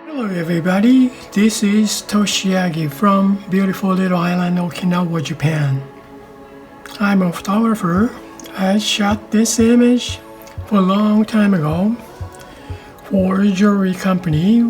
Hello everybody, this is Toshi Yagi from beautiful little island Okinawa, Japan. I'm a photographer. I shot this image for a long time ago for a jewelry company.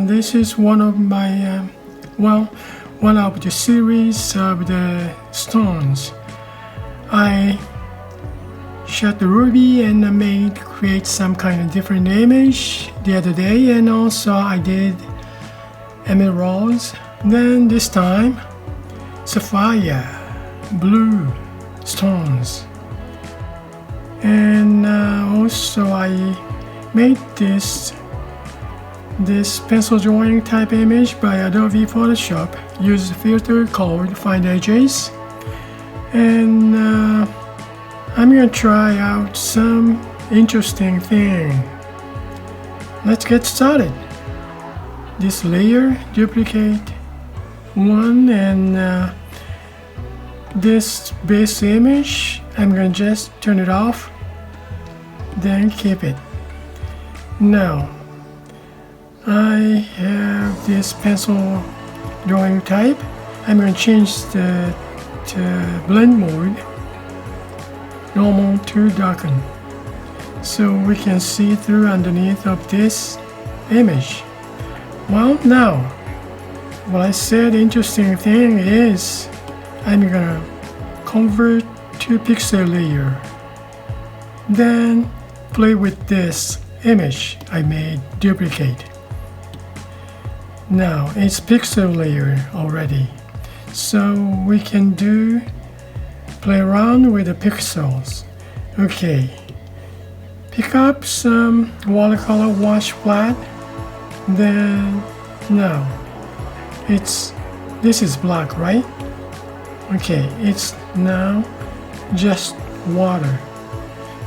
This is one of my, one of the series of the stones. I shot the ruby and I create some kind of different image the other day, and also I did emeralds. Then this time sapphire blue stones, and also I made this pencil drawing type image by Adobe Photoshop. Use a filter called Find Edges, and I'm gonna try out some interesting thing. Let's get started. This layer, duplicate one, and this base image, I'm gonna just turn it off, then keep it. Now, I have this pencil drawing type. I'm gonna change the blend mode, normal to darken, so we can see through underneath of this image. Well, now, what I said interesting thing is I'm gonna convert to pixel layer, then play with this image I made duplicate. Now it's pixel layer already, so we can play around with the pixels. Okay, pick up some watercolor wash flat, then now this is black, right? Okay, it's now just water,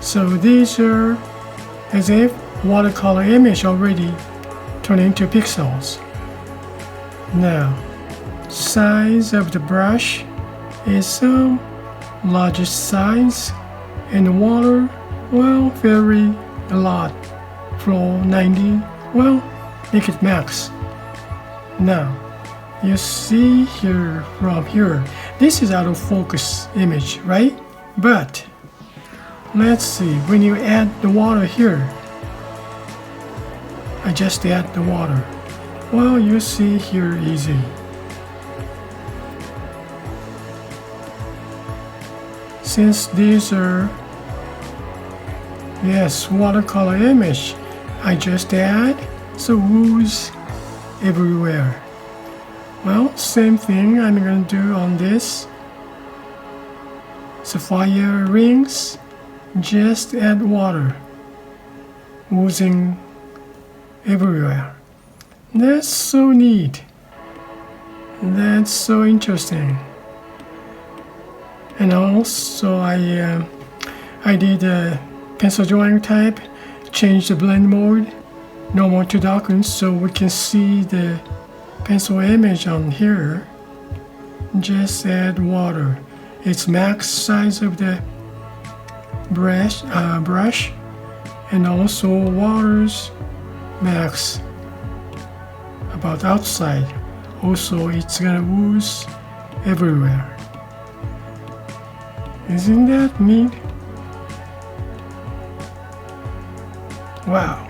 so these are as if watercolor image already turned into pixels. Now size of the brush is largest size, and the water, well, vary a lot. Flow 90, well, make it max. Now you see here, from here, this is out of focus image, right? But let's see, when you add the water here, I just add the water. Well, you see here easy. Since these are, yes, watercolor image, I just add, so ooze everywhere. Well, same thing I'm going to do on this sapphire rings. Just add water, oozing everywhere. That's so neat. That's so interesting. And also I did a pencil drawing type, change the blend mode, normal to darken, so we can see the pencil image on here. Just add water. It's max size of the brush, and also water's max about outside. Also, it's gonna ooze everywhere. Isn't that neat? Wow.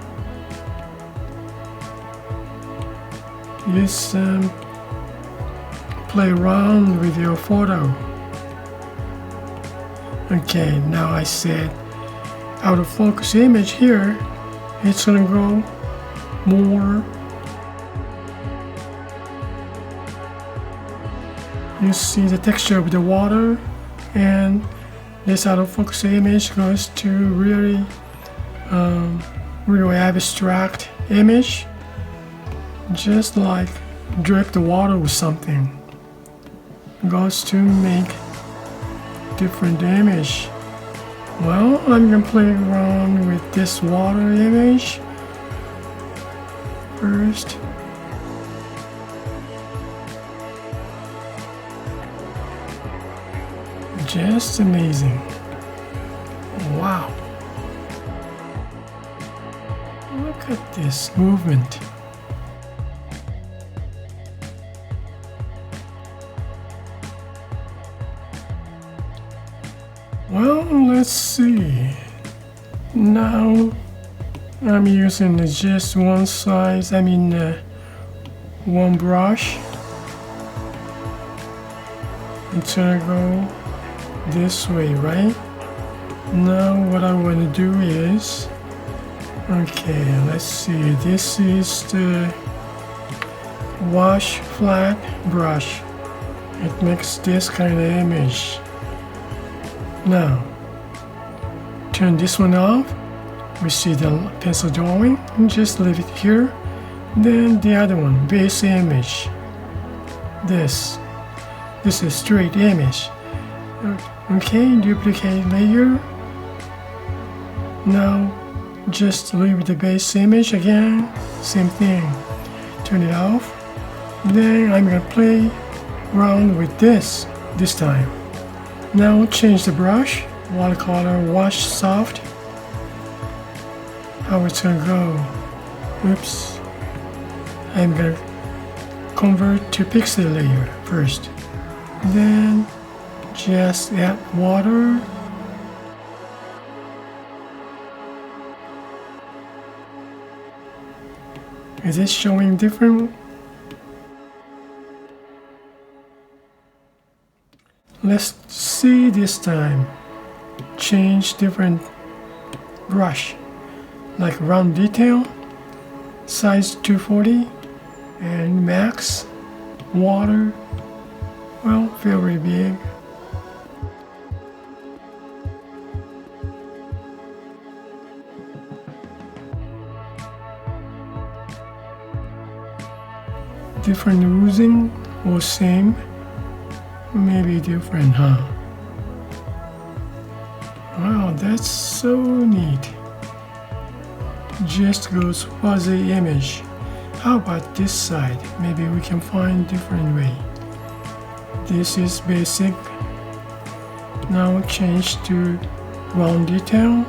Just play around with your photo. Okay, now I said out of focus image here, it's gonna go more. You see the texture of the water, and this out of focus image goes to really abstract image, just like drip the water with something. Goes to make different image. Well, I'm gonna play around with this water image first. Just amazing. Wow. Look at this movement. Well, let's see. Now I'm using just one size, one brush. It's gonna go this way, right? Now what I want to do is, okay, let's see, this is the wash flat brush. It makes this kind of image. Now, turn this one off. We see the pencil drawing, and just leave it here. Then the other one, base image. This is straight image. Okay, duplicate layer. Now, just leave the base image again. Same thing. Turn it off. Then I'm gonna play around with this time. Now change the brush. Watercolor wash soft. How it's gonna go. Oops. I'm gonna convert to pixel layer first. Then just add water. Is it showing different? Let's see this time. Change different brush, like round detail, size 240, and max, water, well, very big. Different oozing or same? Maybe different, huh? Wow, that's so neat. Just goes fuzzy image. How about this side? Maybe we can find different way. This is basic. Now change to round detail.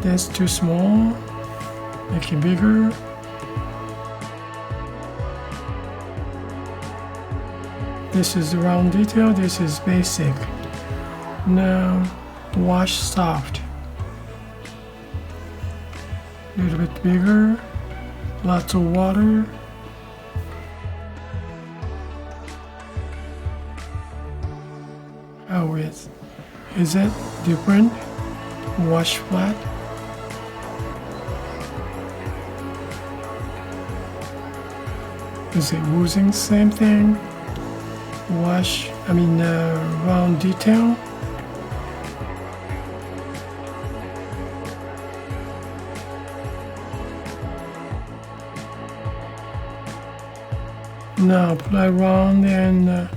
That's too small. Make it bigger. This is round detail, this is basic. Now wash soft. A little bit bigger, lots of water. How is it different? Wash flat. Is it oozing? Same thing. Round detail. Now play around and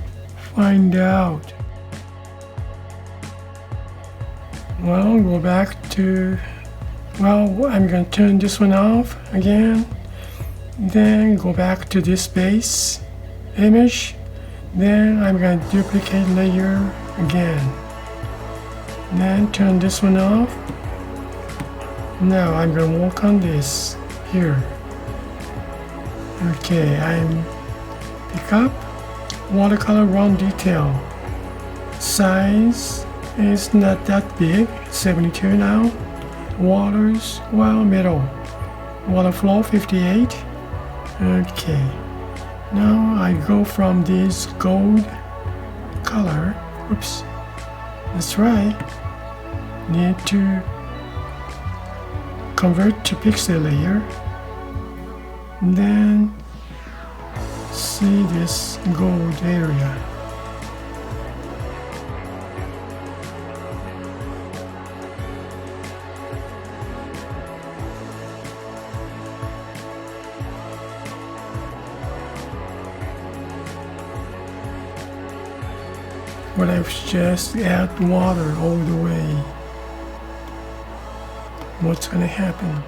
find out. Well, go back to, I'm going to turn this one off again. Then go back to this base image. Then I'm going to duplicate layer again. Then turn this one off. Now I'm going to work on this here. Okay, I'm pick up watercolor round detail. Size is not that big, 72 now. Waters, middle. Water flow 58. Okay. Now I go from this gold color. Oops. That's right. Need to convert to pixel layer. And then see this gold area. But I've just add water all the way. What's gonna happen?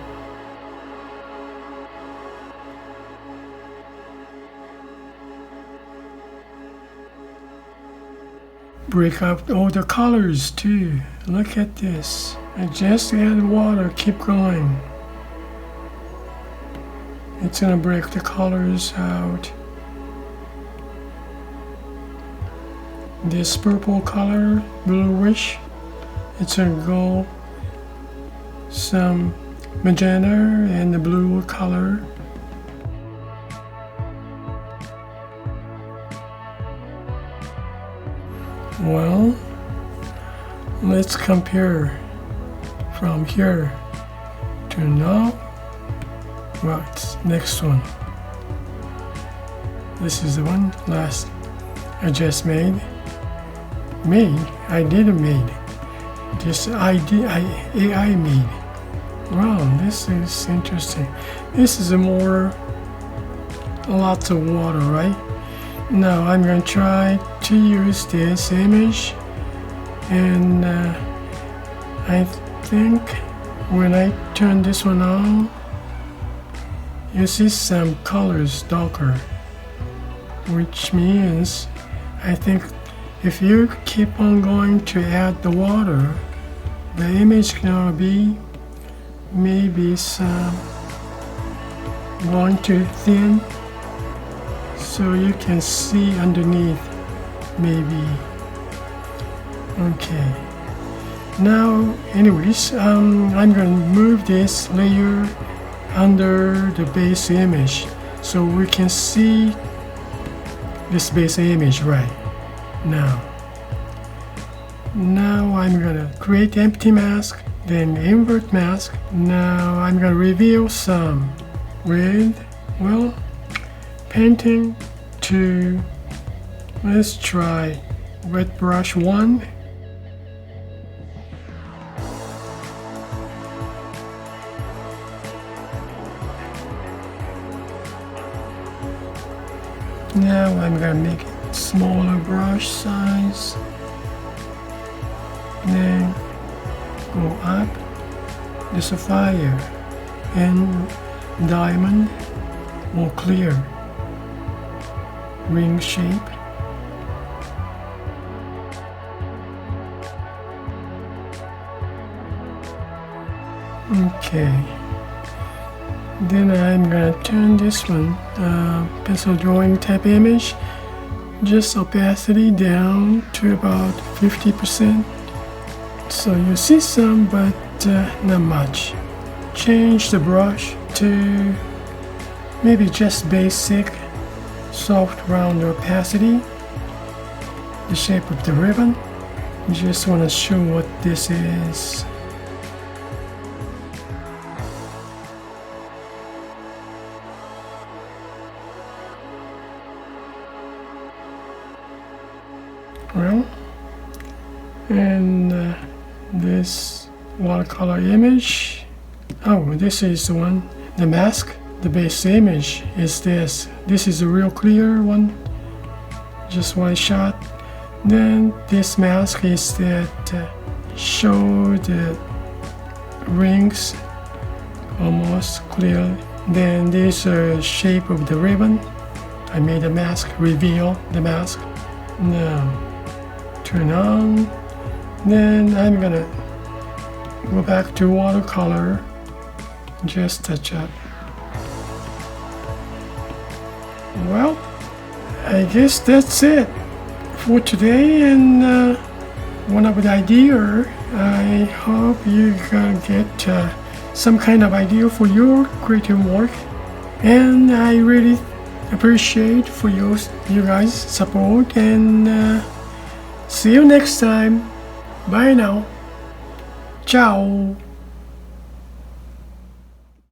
Break up all the colors too. Look at this. I just add water, keep going. It's gonna break the colors out. this purple color, bluish. It's a go some magenta and the blue color. Well, let's compare from here to now. What's next one? This is the one last I just made. I didn't made. Just AI made. Wow, this is interesting. This is lots of water, right? Now I'm going to try to use this image, and I think when I turn this one on, you see some colors darker, which means I think if you keep on going to add the water, the image gonna be maybe some going too thin, so you can see underneath maybe. Okay, now anyways, I'm gonna move this layer under the base image so we can see this base image right now. Now I'm gonna create empty mask, then invert mask. Now I'm gonna reveal some with, well, painting 2. Let's try wet brush 1. Now I'm gonna make it smaller brush size. Then go up the sapphire and diamond more clear ring shape. Okay, then I'm gonna turn this one pencil drawing type image, just opacity down to about 50%. So you see some, but not much. Change the brush to maybe just basic soft round opacity. The shape of the ribbon. Just want to show what this is. Well, and this watercolor image. Oh, this is the one, the mask. The base image is this. This is a real clear one, just one shot. Then this mask is that show the rings almost clear. Then this shape of the ribbon. I made a mask, reveal the mask. Now turn on. Then I'm gonna go back to watercolor, just touch up. Well, I guess that's it for today, and one of the idea. I hope you can get some kind of idea for your creative work, and I really appreciate for you guys' support, and see you next time. Bye now. Ciao.